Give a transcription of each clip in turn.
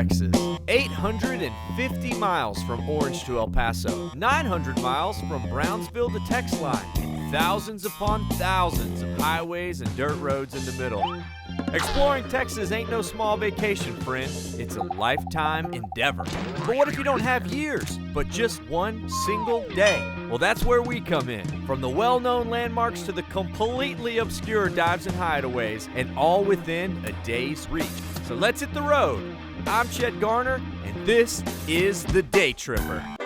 Texas. 850 miles from Orange to El Paso. 900 miles from Brownsville to Texline. And thousands upon thousands of highways and dirt roads in the middle. Exploring Texas ain't no small vacation, friend. It's a lifetime endeavor. But what if you don't have years, but just one single day? Well, that's where we come in. From the well-known landmarks to the completely obscure dives and hideaways, and all within a day's reach. So let's hit the road. I'm Chet Garner, and this is the Daytripper.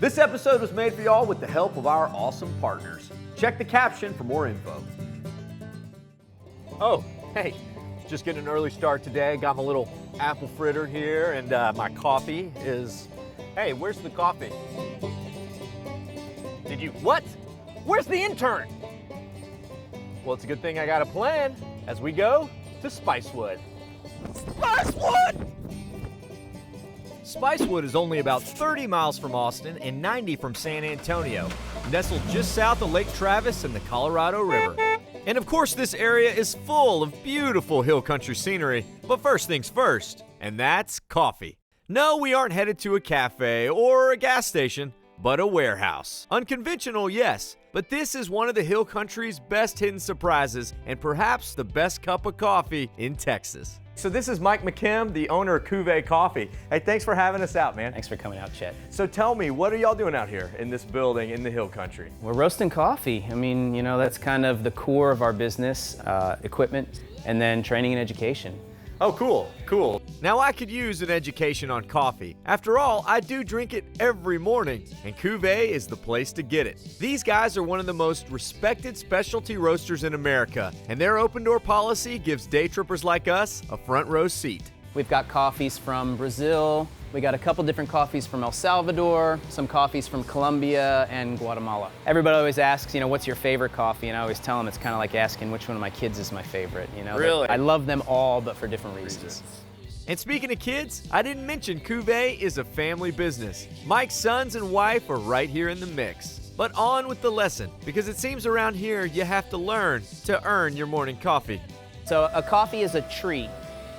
This episode was made for y'all with the help of our awesome partners. Check the caption for more info. Oh, hey, just getting an early start today. Got my little apple fritter here, and my coffee is... Hey, where's the coffee? Did you... What? Where's the intern? Well, it's a good thing I got a plan as we go to Spicewood. Spicewood! Spicewood is only about 30 miles from Austin and 90 from San Antonio, nestled just south of Lake Travis and the Colorado River. And of course, this area is full of beautiful hill country scenery. But first things first, and that's coffee. No, we aren't headed to a cafe or a gas station, but a warehouse. Unconventional, yes, but this is one of the hill country's best hidden surprises and perhaps the best cup of coffee in Texas. So this is Mike McKim, the owner of Cve Coffee. Hey, thanks for having us out, man. Thanks for coming out, Chet. So tell me, what are y'all doing out here in this building in the hill country? We're roasting coffee. I mean, you know, that's kind of the core of our business, equipment, and then training and education. Oh, cool. Now I could use an education on coffee. After all, I do drink it every morning, and Cve is the place to get it. These guys are one of the most respected specialty roasters in America, and their open door policy gives day trippers like us a front row seat. We've got coffees from Brazil. We got a couple different coffees from El Salvador, some coffees from Colombia and Guatemala. Everybody always asks, you know, what's your favorite coffee? And I always tell them it's kind of like asking which one of my kids is my favorite, you know? Really? I love them all, but for different reasons. And speaking of kids, I didn't mention Cve is a family business. Mike's sons and wife are right here in the mix. But on with the lesson, because it seems around here you have to learn to earn your morning coffee. So a coffee is a tree,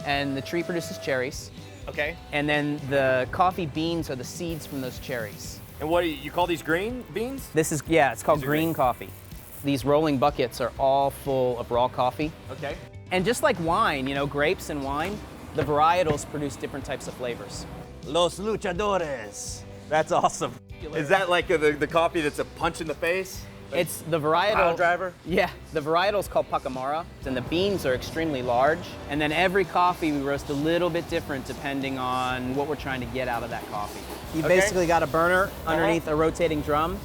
and the tree produces cherries. Okay. And then the coffee beans are the seeds from those cherries. And what do you call these green beans? It's called green coffee. These rolling buckets are all full of raw coffee. Okay. And just like wine, you know, grapes and wine, the varietals produce different types of flavors. Los luchadores. That's awesome. Is that like the coffee that's a punch in the face? It's the varietal. Pile driver? Yeah, the varietal is called Pacamara, and the beans are extremely large. And then every coffee we roast a little bit different depending on what we're trying to get out of that coffee. You basically got a burner underneath a rotating drum,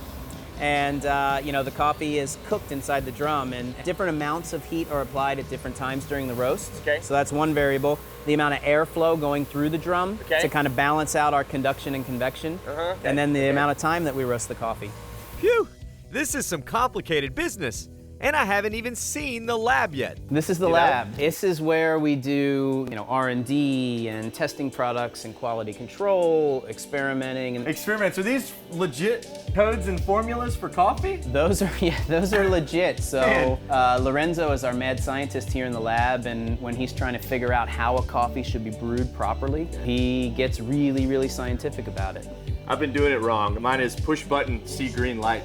and you know, the coffee is cooked inside the drum, and different amounts of heat are applied at different times during the roast. Okay. So that's one variable. The amount of airflow going through the drum to kind of balance out our conduction and convection, and then the amount of time that we roast the coffee. Phew! This is some complicated business, and I haven't even seen the lab yet. This is the lab. This is where we do, you know, R&D and testing products and quality control, experimenting. And Experiments, are these legit codes and formulas for coffee? those are legit. So Lorenzo is our mad scientist here in the lab, and when he's trying to figure out how a coffee should be brewed properly, he gets really, really scientific about it. I've been doing it wrong. Mine is push button, see green light.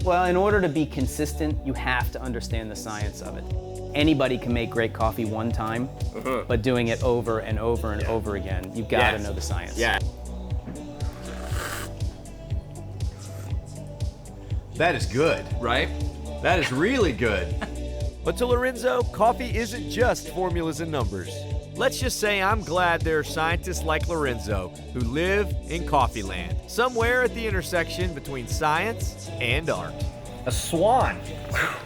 Well, in order to be consistent, you have to understand the science of it. Anybody can make great coffee one time, but doing it over and over and over again, you've got to know the science. Yeah. That is good, right? That is really good. But to Lorenzo, coffee isn't just formulas and numbers. Let's just say I'm glad there are scientists like Lorenzo who live in coffee land, somewhere at the intersection between science and art. A swan.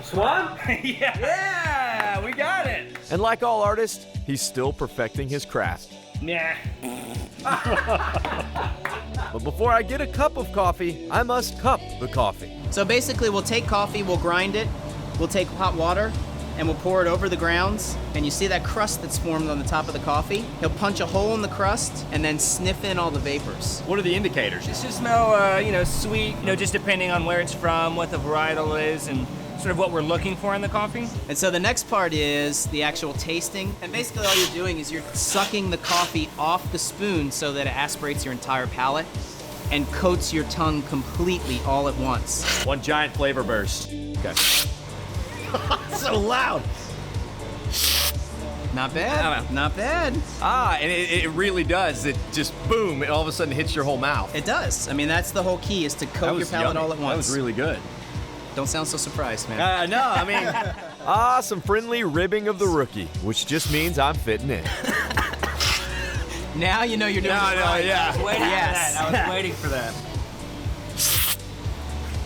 Swan? Yeah, we got it. And like all artists, he's still perfecting his craft. Nah. But before I get a cup of coffee, I must cup the coffee. So basically, we'll take coffee, we'll grind it, we'll take hot water, and we'll pour it over the grounds. And you see that crust that's formed on the top of the coffee? He'll punch a hole in the crust and then sniff in all the vapors. What are the indicators? It should smell, sweet, just depending on where it's from, what the varietal is, and sort of what we're looking for in the coffee. And so the next part is the actual tasting. And basically all you're doing is you're sucking the coffee off the spoon so that it aspirates your entire palate and coats your tongue completely all at once. One giant flavor burst. Okay. So loud. Not bad, not bad. And it really does. It just, boom, it all of a sudden hits your whole mouth. It does. I mean, that's the whole key, is to coat your palate all at once. That was really good. Don't sound so surprised, man. No, I mean, some friendly ribbing of the rookie, which just means I'm fitting in. Now you know you're doing it right. Yeah. I was waiting for that.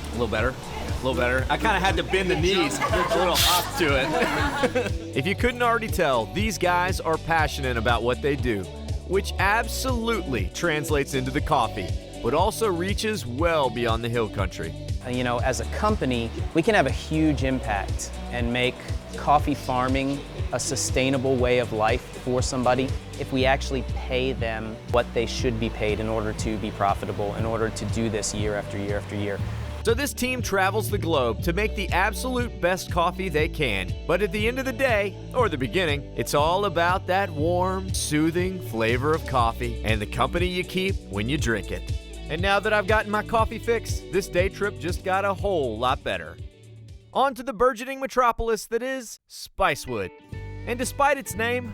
A little better. A little better. I kind of had to bend the knees a little off to it. If you couldn't already tell, these guys are passionate about what they do, which absolutely translates into the coffee, but also reaches well beyond the hill country. As a company, we can have a huge impact and make coffee farming a sustainable way of life for somebody if we actually pay them what they should be paid in order to be profitable, in order to do this year after year after year. So this team travels the globe to make the absolute best coffee they can. But at the end of the day, or the beginning, it's all about that warm, soothing flavor of coffee and the company you keep when you drink it. And now that I've gotten my coffee fix, this day trip just got a whole lot better. On to the burgeoning metropolis that is Spicewood. And despite its name,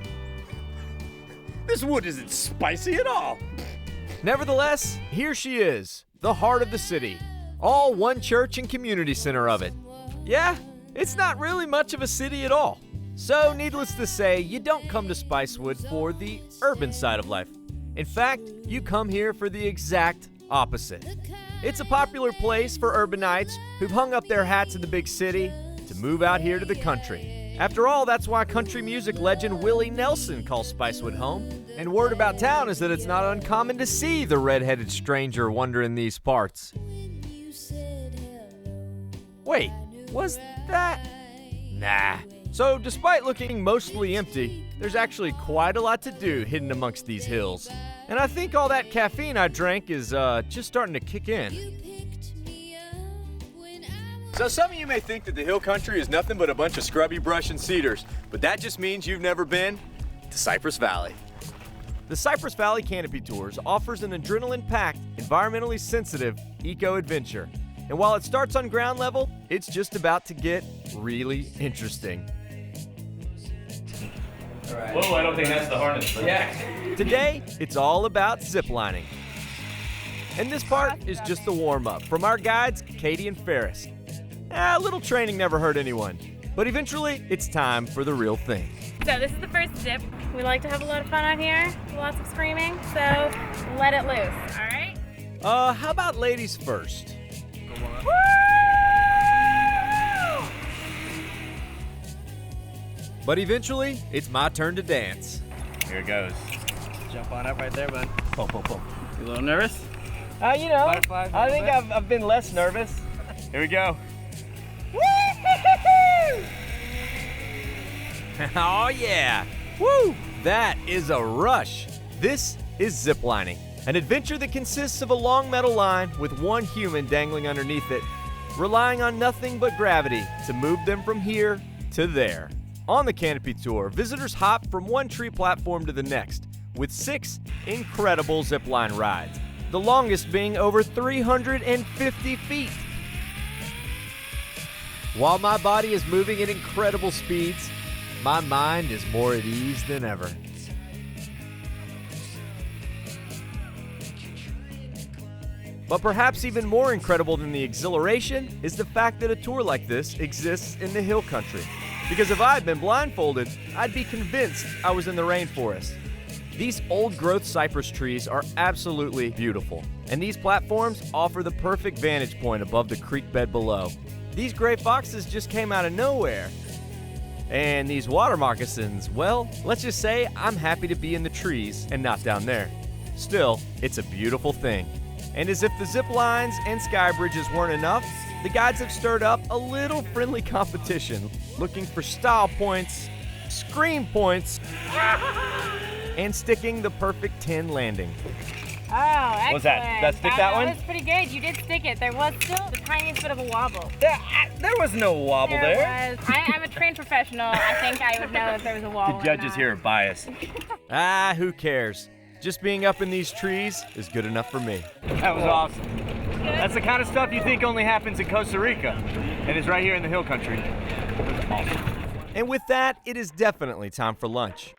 this wood isn't spicy at all. Nevertheless, here she is, the heart of the city. All one church and community center of it. Yeah, it's not really much of a city at all. So needless to say, you don't come to Spicewood for the urban side of life. In fact, you come here for the exact opposite. It's a popular place for urbanites who've hung up their hats in the big city to move out here to the country. After all, that's why country music legend Willie Nelson calls Spicewood home. And word about town is that it's not uncommon to see the red-headed stranger wandering these parts. Wait, was that? Nah. So despite looking mostly empty, there's actually quite a lot to do hidden amongst these hills. And I think all that caffeine I drank is just starting to kick in. So some of you may think that the hill country is nothing but a bunch of scrubby brush and cedars, but that just means you've never been to Cypress Valley. The Cypress Valley Canopy Tours offers an adrenaline-packed, environmentally sensitive eco-adventure. And while it starts on ground level, it's just about to get really interesting. All right. Whoa, I don't think that's the harness. But... Yeah. Today, it's all about ziplining. And this part is just the warm-up from our guides, Katie and Ferris. A little training never hurt anyone. But eventually, it's time for the real thing. So this is the first zip. We like to have a lot of fun out here, lots of screaming, so let it loose, all right? How about ladies first? Woo! But eventually, it's my turn to dance. Here it goes. Jump on up right there, bud. Pull, pull, pull. You a little nervous? Butterflies, I think I've been less nervous. Here we go. Oh yeah! Woo! That is a rush. This is ziplining, an adventure that consists of a long metal line with one human dangling underneath it, relying on nothing but gravity to move them from here to there. On the Canopy Tour, visitors hop from one tree platform to the next, with 6 incredible zipline rides, the longest being over 350 feet. While my body is moving at incredible speeds, my mind is more at ease than ever. But perhaps even more incredible than the exhilaration is the fact that a tour like this exists in the hill country. Because if I had been blindfolded, I'd be convinced I was in the rainforest. These old-growth cypress trees are absolutely beautiful, and these platforms offer the perfect vantage point above the creek bed below. These gray foxes just came out of nowhere. And these water moccasins, well, let's just say I'm happy to be in the trees and not down there. Still, it's a beautiful thing. And as if the zip lines and sky bridges weren't enough, the guides have stirred up a little friendly competition, looking for style points, scream points, and sticking the perfect 10 landing. Oh, excellent. Was that stick that one? That was pretty good. You did stick it. There was still the tiniest bit of a wobble. There was no wobble there. Was. I'm a trained professional. I think I would know if there was a wobble. The judges here are biased. Who cares? Just being up in these trees is good enough for me. That was awesome. That's the kind of stuff you think only happens in Costa Rica, and is right here in the hill country. It was awesome. And with that, it is definitely time for lunch.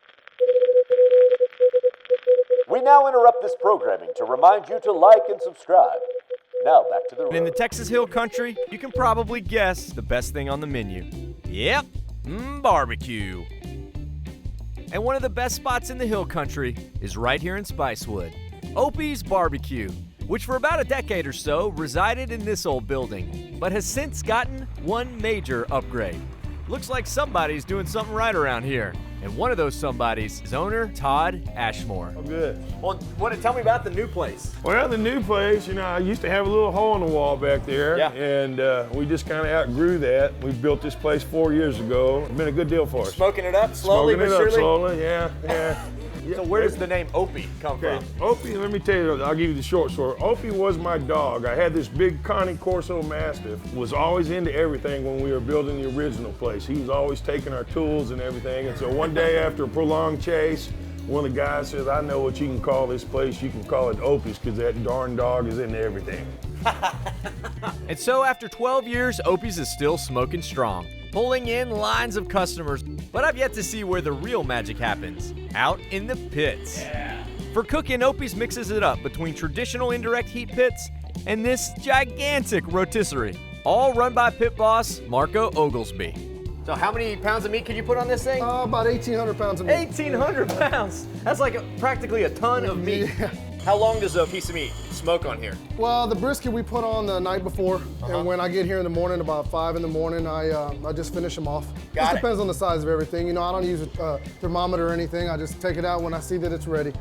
We now interrupt this programming to remind you to like and subscribe. Now back to the road. In the Texas Hill Country, you can probably guess the best thing on the menu. Yep, barbecue. And one of the best spots in the Hill Country is right here in Spicewood. Opies BBQ, which for about a decade or so resided in this old building, but has since gotten one major upgrade. Looks like somebody's doing something right around here. And one of those somebodies is owner Todd Ashmore. Oh, good. Well, tell me about the new place. Well, the new place, I used to have a little hole in the wall back there. Yeah. And we just kind of outgrew that. We built this place 4 years ago. It's been a good deal for us. Smoking it up slowly Smoking but it surely? up slowly, yeah. So where does the name Opie come Okay, from? Opie, let me tell you, I'll give you the short story. Opie was my dog. I had this big Connie Corso Mastiff, was always into everything when we were building the original place. He was always taking our tools and everything. And so one day after a prolonged chase, one of the guys says, I know what you can call this place. You can call it Opie's because that darn dog is into everything. And so after 12 years, Opie's is still smoking strong, pulling in lines of customers. But I've yet to see where the real magic happens, out in the pits. Yeah. For cooking, Opie's mixes it up between traditional indirect heat pits and this gigantic rotisserie, all run by pit boss Marco Oglesby. So how many pounds of meat could you put on this thing? About 1,800 pounds of meat. 1,800 pounds? That's like practically a ton of meat. Yeah. How long does a piece of meat smoke on here? Well, the brisket we put on the night before, and when I get here in the morning, about 5 in the morning, I just finish them off. Got it. Depends on the size of everything. I don't use a thermometer or anything. I just take it out when I see that it's ready.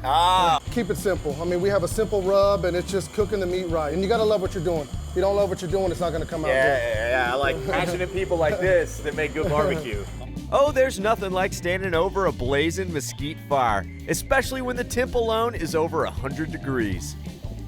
Keep it simple. I mean, we have a simple rub, and it's just cooking the meat right. And you gotta love what you're doing. If you don't love what you're doing, it's not gonna come out good. Yeah, I like passionate people like this that make good barbecue. Oh, there's nothing like standing over a blazing mesquite fire, especially when the temp alone is over 100 degrees.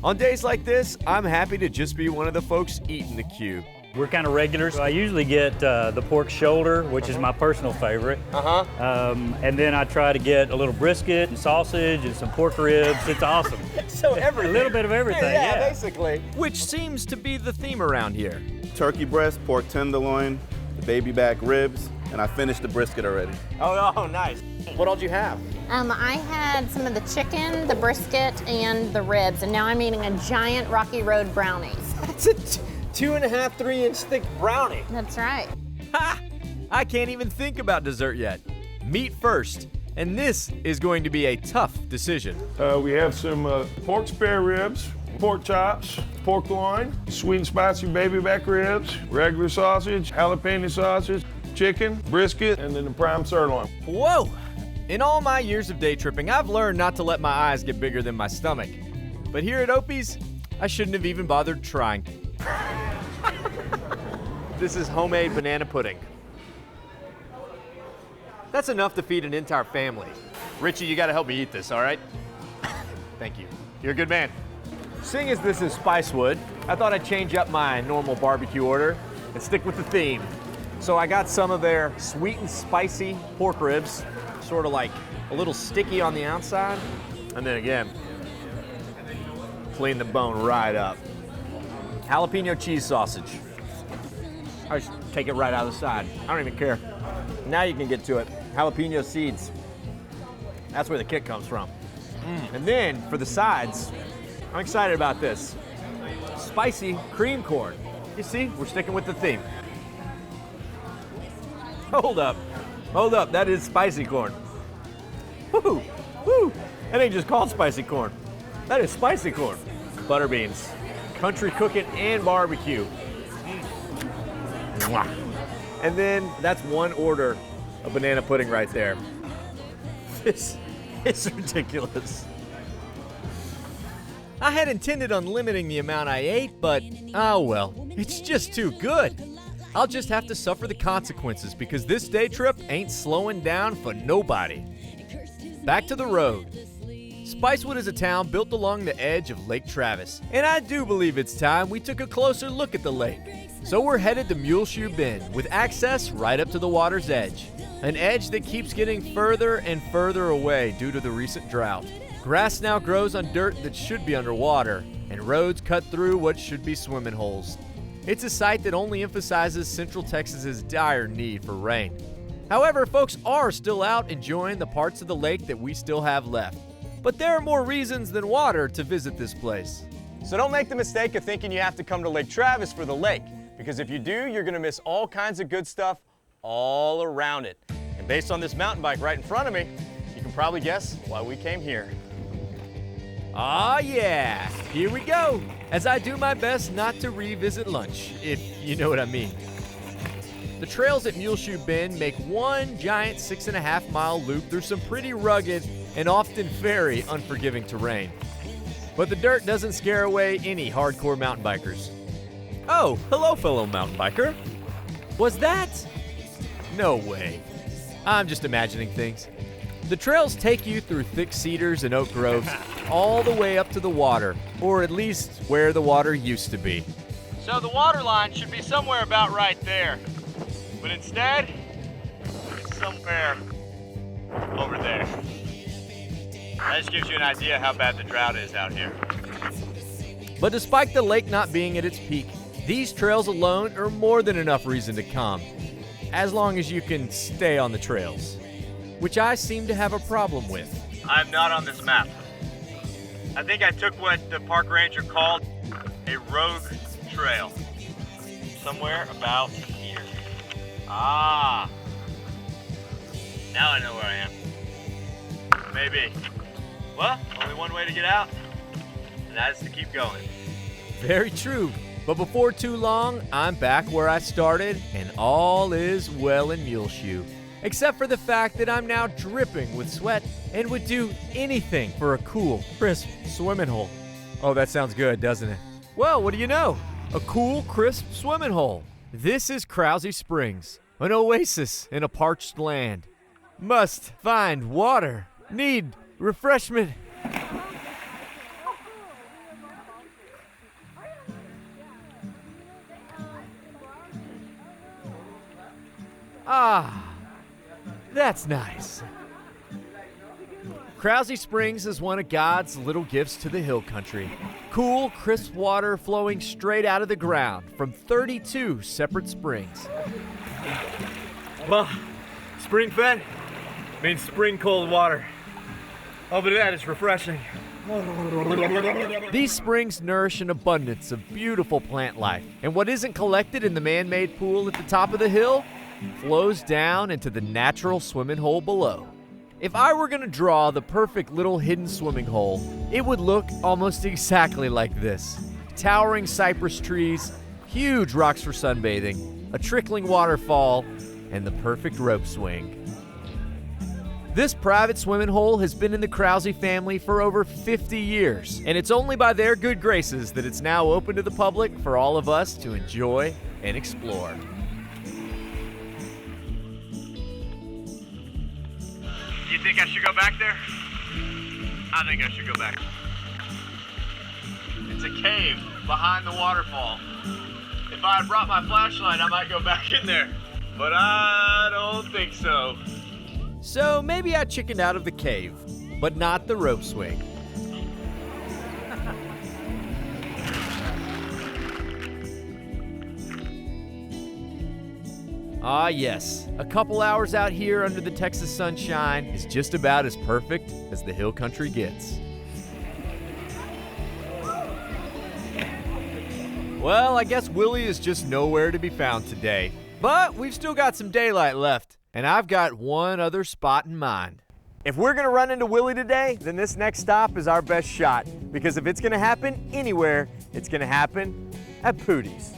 On days like this, I'm happy to just be one of the folks eating the cue. We're kind of regulars. I usually get the pork shoulder, which is my personal favorite. And then I try to get a little brisket and sausage and some pork ribs. It's awesome. So everything. A little bit of everything, yeah, basically. Which seems to be the theme around here. Turkey breast, pork tenderloin, the baby back ribs, and I finished the brisket already. Oh, nice. What all did you have? I had some of the chicken, the brisket, and the ribs, and now I'm eating a giant Rocky Road brownies. That's a 2.5, 3 inch thick brownie. That's right. Ha! I can't even think about dessert yet. Meat first, and this is going to be a tough decision. We have some pork spare ribs, pork chops, pork loin, sweet and spicy baby back ribs, regular sausage, jalapeno sausage, chicken, brisket, and then the prime sirloin. Whoa! In all my years of day tripping, I've learned not to let my eyes get bigger than my stomach. But here at Opie's, I shouldn't have even bothered trying. This is homemade banana pudding. That's enough to feed an entire family. Richie, you gotta help me eat this, all right? Thank you. You're a good man. Seeing as this is Spicewood, I thought I'd change up my normal barbecue order and stick with the theme. So I got some of their sweet and spicy pork ribs, sort of like a little sticky on the outside, and then again, clean the bone right up. Jalapeno cheese sausage. I just take it right out of the side. I don't even care. Now you can get to it. Jalapeno seeds. That's where the kick comes from. And then for the sides, I'm excited about this. Spicy cream corn. You see, we're sticking with the theme. Hold up, that is spicy corn. Woo, woo, that ain't just called spicy corn. That is spicy corn. Butter beans, country cooking and barbecue. Mwah. And then that's one order a banana pudding right there. This is ridiculous. I had intended on limiting the amount I ate, but oh well, it's just too good. I'll just have to suffer the consequences because this day trip ain't slowing down for nobody. Back to the road. Spicewood is a town built along the edge of Lake Travis, and I do believe it's time we took a closer look at the lake. So we're headed to Muleshoe Bend with access right up to the water's edge, an edge that keeps getting further and further away due to the recent drought. Grass now grows on dirt that should be underwater, and roads cut through what should be swimming holes. It's a site that only emphasizes Central Texas's dire need for rain. However, folks are still out enjoying the parts of the lake that we still have left. But there are more reasons than water to visit this place. So don't make the mistake of thinking you have to come to Lake Travis for the lake, because if you do, you're gonna miss all kinds of good stuff all around it. And based on this mountain bike right in front of me, you can probably guess why we came here. Ah yeah, here we go, as I do my best not to revisit lunch, if you know what I mean. The trails at Muleshoe Bend make one giant 6.5-mile loop through some pretty rugged and often very unforgiving terrain. But the dirt doesn't scare away any hardcore mountain bikers. Oh, hello fellow mountain biker. Was that? No way. I'm just imagining things. The trails take you through thick cedars and oak groves all the way up to the water, or at least where the water used to be. So the water line should be somewhere about right there. But instead, it's somewhere over there. That just gives you an idea how bad the drought is out here. But despite the lake not being at its peak, these trails alone are more than enough reason to come, as long as you can stay on the trails, which I seem to have a problem with. I'm not on this map. I think I took what the park ranger called a rogue trail. Somewhere about here. Ah, now I know where I am. Maybe. Well, only one way to get out, and that is to keep going. Very true. But before too long, I'm back where I started, and all is well in Muleshoe. Except for the fact that I'm now dripping with sweat and would do anything for a cool, crisp swimming hole. Oh, that sounds good, doesn't it? Well, what do you know? A cool, crisp swimming hole. This is Cve Springs, an oasis in a parched land. Must find water. Need refreshment. Ah, that's nice. Cve Springs is one of God's little gifts to the hill country. Cool, crisp water flowing straight out of the ground from 32 separate springs. Well, spring fed means spring cold water. Oh, but that is refreshing. These springs nourish an abundance of beautiful plant life, and what isn't collected in the man-made pool at the top of the hill flows down into the natural swimming hole below. If I were going to draw the perfect little hidden swimming hole, it would look almost exactly like this. Towering cypress trees, huge rocks for sunbathing, a trickling waterfall, and the perfect rope swing. This private swimming hole has been in the Cve family for over 50 years, and it's only by their good graces that it's now open to the public for all of us to enjoy and explore. You think I should go back there? I think I should go back. It's a cave behind the waterfall. If I had brought my flashlight, I might go back in there, but I don't think so. So maybe I chickened out of the cave, but not the rope swing. Ah yes, a couple hours out here under the Texas sunshine is just about as perfect as the hill country gets. Well, I guess Willie is just nowhere to be found today, but we've still got some daylight left, and I've got one other spot in mind. If we're gonna run into Willie today, then this next stop is our best shot, because if it's gonna happen anywhere, it's gonna happen at Pootie's.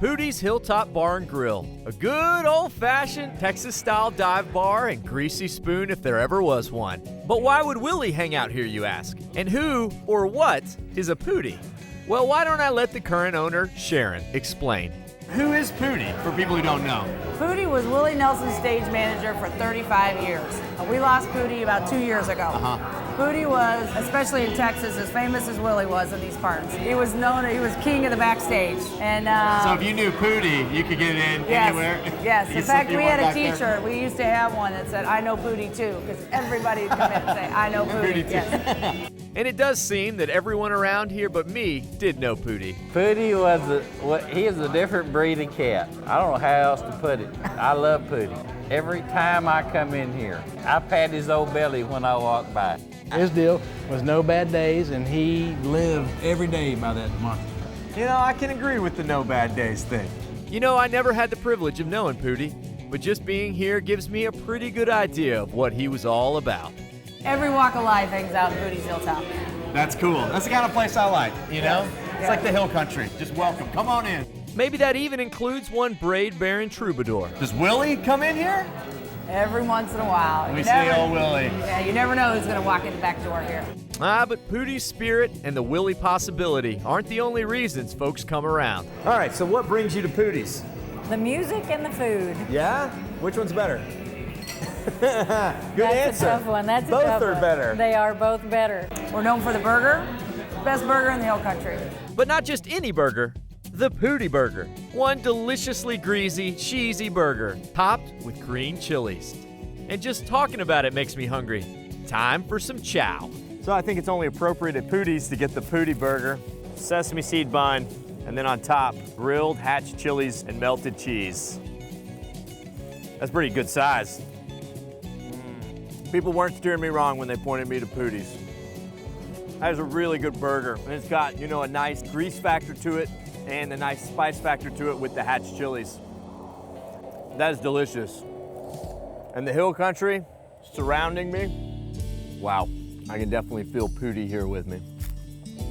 Pootie's Hilltop Bar and Grill, a good old-fashioned Texas-style dive bar and greasy spoon if there ever was one. But why would Willie hang out here, you ask? And who or what is a Pootie? Well, why don't I let the current owner, Sharon, explain. Who is Pootie, for people who don't know? Pootie was Willie Nelson's stage manager for 35 years. We lost Pootie about 2 years ago. Pootie was, especially in Texas, as famous as Willie was in these parts. He was known, he was king of the backstage. And so if you knew Pootie, you could get in anywhere? Yes, in fact, we had a teacher, we used to have one that said, I know Pootie too, because everybody would come in and say, I know Pootie. Yes. And it does seem that everyone around here but me did know Pootie. Pootie was he is a different breed of cat. I don't know how else to put it. I love Pootie. Every time I come in here, I pat his old belly when I walk by. His deal was no bad days, and he lived every day by that mantra. You know, I can agree with the no bad days thing. You know, I never had the privilege of knowing Pootie, but just being here gives me a pretty good idea of what he was all about. Every walk of life hangs out in Pootie's Hilltop. That's cool. That's the kind of place I like, you know? It's like the hill country. Just welcome. Come on in. Maybe that even includes one braid bearing troubadour. Does Willie come in here? Every once in a while. We see old Willie. Yeah, you never know who's going to walk in the back door here. But Pootie's spirit and the Willie possibility aren't the only reasons folks come around. All right, so what brings you to Pootie's? The music and the food. Yeah? Which one's better? Good That's answer. A tough one. That's both a tough are one. better. They are both better. We're known for the burger. Best burger in the hill country. But not just any burger. The Pootie Burger. One deliciously greasy, cheesy burger, topped with green chilies. And just talking about it makes me hungry. Time for some chow. So I think it's only appropriate at Pootie's to get the Pootie Burger, sesame seed bun, and then on top, grilled hatch chilies and melted cheese. That's pretty good size. People weren't steering me wrong when they pointed me to Pootie's. That is a really good burger, and it's got, you know, a nice grease factor to it and a nice spice factor to it with the hatch chilies. That is delicious. And the hill country surrounding me, wow, I can definitely feel Pootie here with me.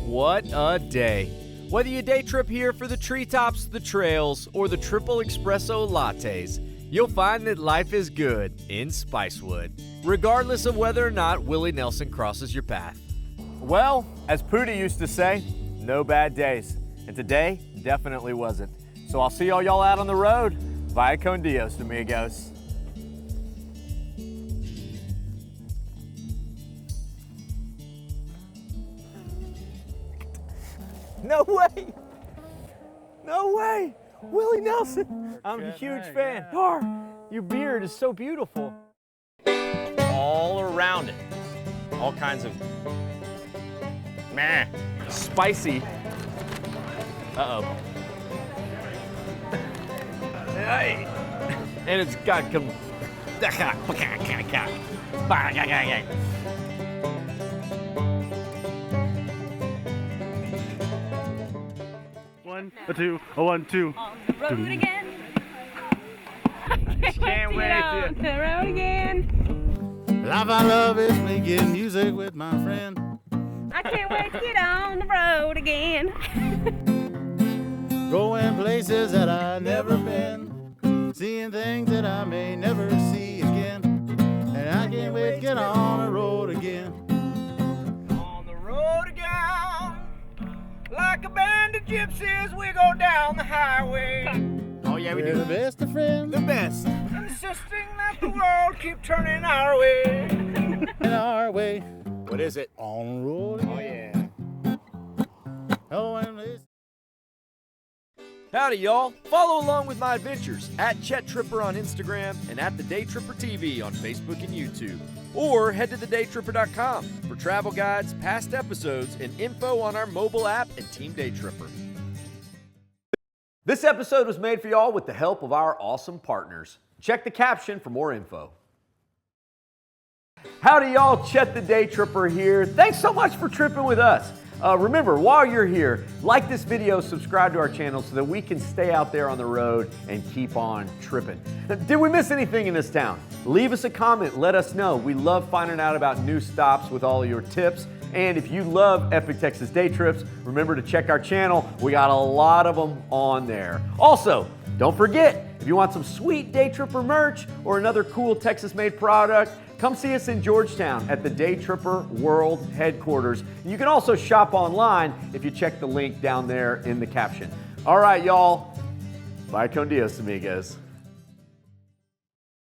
What a day. Whether you day trip here for the treetops, the trails, or the triple espresso lattes, you'll find that life is good in Spicewood, regardless of whether or not Willie Nelson crosses your path. Well, as Pootie used to say, no bad days. And today definitely wasn't. So I'll see all y'all out on the road. Via con Dios, amigos. No way! No way! Willie Nelson! I'm a huge fan. Your beard is so beautiful. All around it. All kinds of spicy. Uh-oh. Hey. And it's got One, a two, a 1, 2. On the road again. Can't wait on the road again. Life I love is making music with my friend. I can't wait to get on the road again. Going places that I've never been, seeing things that I may never see again. And I can't wait to get on the road again. On the road again, like a band of gypsies, we go down the highway. Oh yeah, we We're do. the best of friends. The best. Insisting that the world keep turning our way. In our way. What is it? On the road again. Oh, and this. Howdy, y'all. Follow along with my adventures at Daytripper on Instagram and at the Daytripper TV on Facebook and YouTube. Or head to thedaytripper.com for travel guides, past episodes, and info on our mobile app and Team Daytripper. This episode was made for y'all with the help of our awesome partners. Check the caption for more info. Howdy, y'all. Chet the Daytripper here. Thanks so much for tripping with us. Remember, while you're here, like this video, subscribe to our channel so that we can stay out there on the road and keep on tripping. Did we miss anything in this town? Leave us a comment, let us know. We love finding out about new stops with all of your tips And if you love Epic Texas Day Trips, remember to check our channel. We got a lot of them on there. Also, don't forget, if you want some sweet Daytripper merch or another cool Texas-made product, come see us in Georgetown at the Daytripper World Headquarters. You can also shop online if you check the link down there in the caption. All right, y'all. Bye con Dios, amigos.